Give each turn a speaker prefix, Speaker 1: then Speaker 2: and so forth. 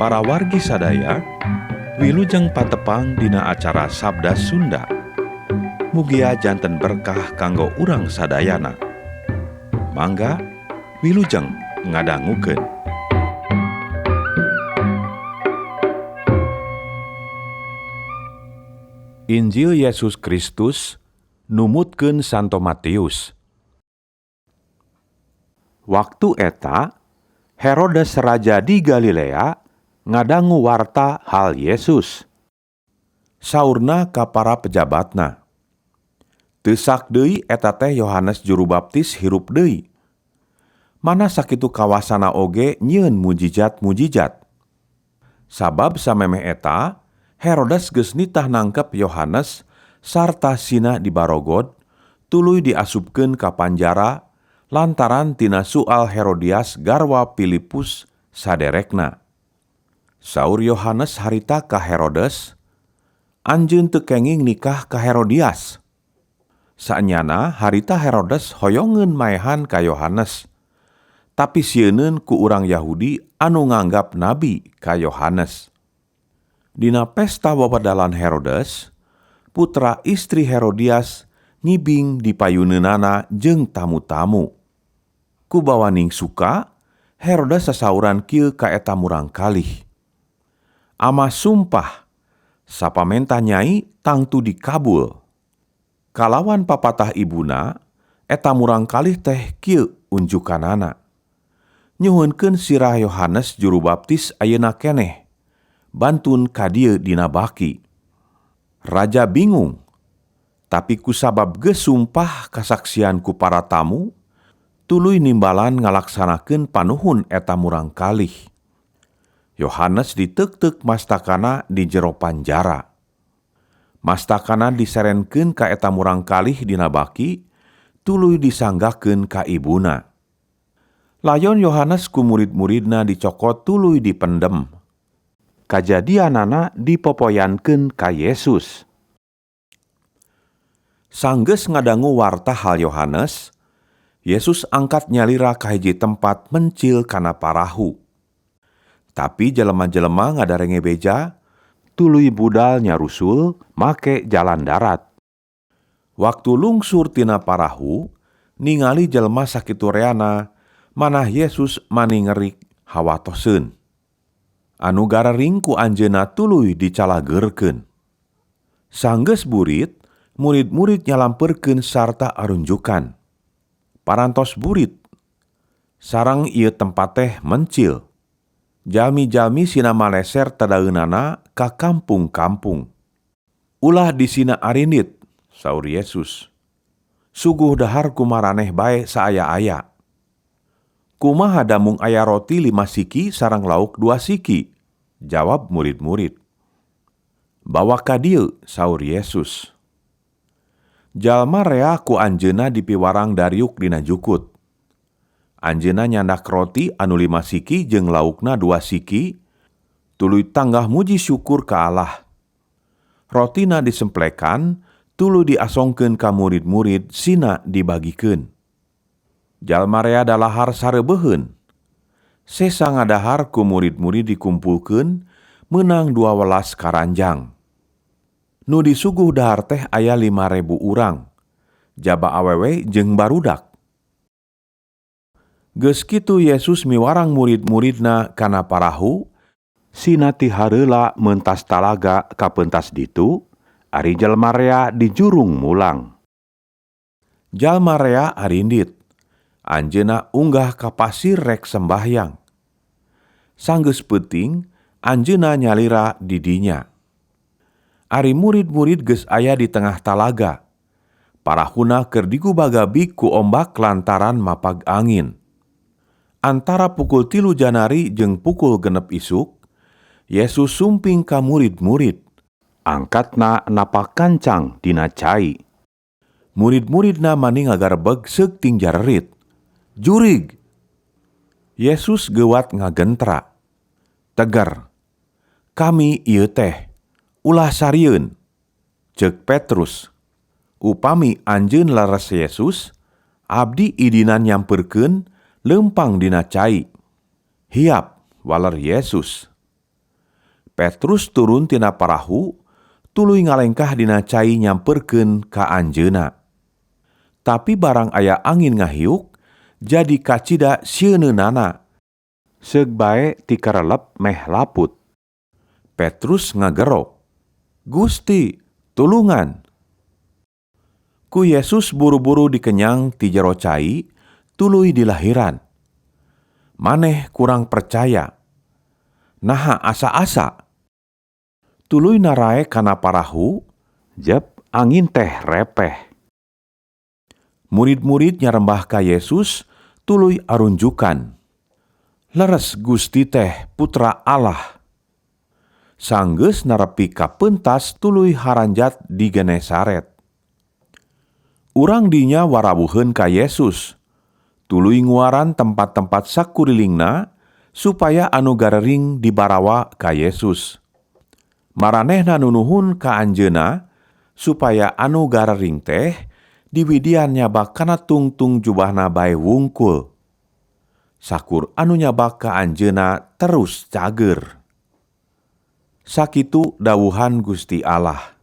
Speaker 1: Para wargi sadaya, wilujeng patepang dina acara Sabda Sunda. Mugia janten berkah kanggo urang sadayana. Mangga wilujeng ngadangukeun. Injil Yesus Kristus numutkeun Santo Matius. Waktu eta, Herodes raja di Galilea ngadangu warta hal Yesus. Saurna ka para pejabatna, "Teu sak deui eta teh Yohanes Juru Baptis hirup deui. Mana sakitu kawasana oge nyieun mujijat-mujijat." Sabab samemeh eta, Herodes geus nitah nangkep Yohanes sarta sina dibarogod, tuluy diasupkeun ka panjara lantaran tina soal Herodias garwa Filipus saderekna. Saur Yohanes harita ka Herodes, "Anjeun teu kenging nikah ka Herodias." Saenyana harita Herodes hoyongeun maehan ka Yohanes, tapi sieuneun ku urang Yahudi anu nganggap nabi ka Yohanes. Dina pesta wawadalan Herodes, putra istri Herodias ngibing di payuneunana jeung tamu-tamu. Ku bawaning suka, Herodes sasauran kieu ka eta murang kalih, "Ama sumpah, sapamenta nyai tangtu dikabul." Kalawan papatah ibuna, eta murang kalih teh kieu unjukanana, "Nyuhunkeun sirah Yohanes Juru Baptis ayeuna keneh, bantun ka dieu dina baki." Raja bingung, tapi kusabab geus sumpah kasaksian ku para tamu, tuluy nimbalan ngalaksanakeun panuhun eta murang kalih. Yohanes diteuk-teuk mastakana di jero panjara. Mastakana diserenkeun ka eta murang kalih dina baki, tuluy disanggakeun ka ibuna. Layon Yohanes ku murid-muridna dicokot tuluy dipendem. Kajadianana dipopoyankeun ka Yesus. Sanggeus ngadangu warta hal Yohanes, Yesus angkat nyalira ka hiji tempat mencil kana parahu. Tapi jelema-jelema ngadarenge beja, tuluy budal nyarusul make jalan darat. Waktu lungsur tina parahu, ningali jelema sakitu reana, manah Yesus maningerik hawatoseun. Anu garering ku anjeunna tuluy dicalageurkeun. Sanggeus burit, murid-murid nyalamperkeun sarta arunjukan. Parantos burit, sareng ieu tempat teh mencil. Jalmi-jalmi sina maleser tadaeunana ka kampung-kampung. "Ulah di sina arindit," saur Yesus. "Suguh dahar kumaraneh bae saaya-aya. Kumaha da mung aya roti 5 siki sareng lauk 2 siki?" jawab murid-murid. "Bawa ka dieu," saur Yesus. Jalma rea ku anjeunna dipiwarang dariuk dina jukut. Anjeunna nyandak roti anu 5 siki jeung laukna 2 siki, tuluy tanggah muji syukur ka Allah. Rotina disemplekan, tuluy diasongkeun ka murid-murid sina dibagikeun. Jalma rea dalahar sarebeuheun. Sesa ngadahar ku murid-murid dikumpulkeun meunang 12 karanjang. Nu disuguh dahar teh aya 5.000 urang, jaba awewe jeung barudak. Geus kitu Yesus miwarang murid-muridna kana parahu, sina ti hareula meuntas talaga ka pentas ditu, ari jalma rea dijurung mulang. Jalma rea arindit, anjeunna unggah ka pasir rek sembahyang. Sanggeus peuting, anjeunna nyalira di dinya. Ari murid-murid geus aya di tengah talaga. Parahuna keur digubagabik ku ombak lantaran mapag angin. Antara pukul 3 janari jeung pukul 6 isuk, Yesus sumping ka murid-murid, angkatna napak kancang dina cai. Murid-muridna mani ngagarebeg seuk ting jarerit, "Jurig!" Yesus geuwat ngagentra, "Teger, kami ieu teh, ulah sarieun," ceuk Petrus. Upami anjeun leres Yesus, abdi idina nyamperkeun leumpang dina cai. "Hiap," waler Yesus. Petrus turun tina parahu, tuluy ngalengkah dina cai nyamperkeun ka anjeunna. Tapi barang aya angin ngahiuk, jadi kacida sieuneunnana, seug bae ti karelep meh laput. Petrus ngagero, "Gusti, tulungan!" Ku Yesus buru-buru dikenyang ti jero cai, tuluy dilahiran. Maneh kurang percaya. Naha asa-asa? Tuluy narae kana parahu, jep angin teh repeh. Murid-murid nyarembah ka Yesus, tuluy arunjukan. "Leres Gusti teh Putra Allah." Sanggeus narepi ka pentas tuluy haranjat di Genesaret. Urang dinya warawuheun ka Yesus, tuluy nguaran tempat-tempat sakurilingna supaya anu garering dibarawa ka Yesus. Maranehna nunuhun ka anjeunna supaya anu garering teh diwidian nyabak kana tungtung jubahna bae wungkul. Sakur anu nyabak ka anjeunna terus cager. Sakitu dawuhan Gusti Allah.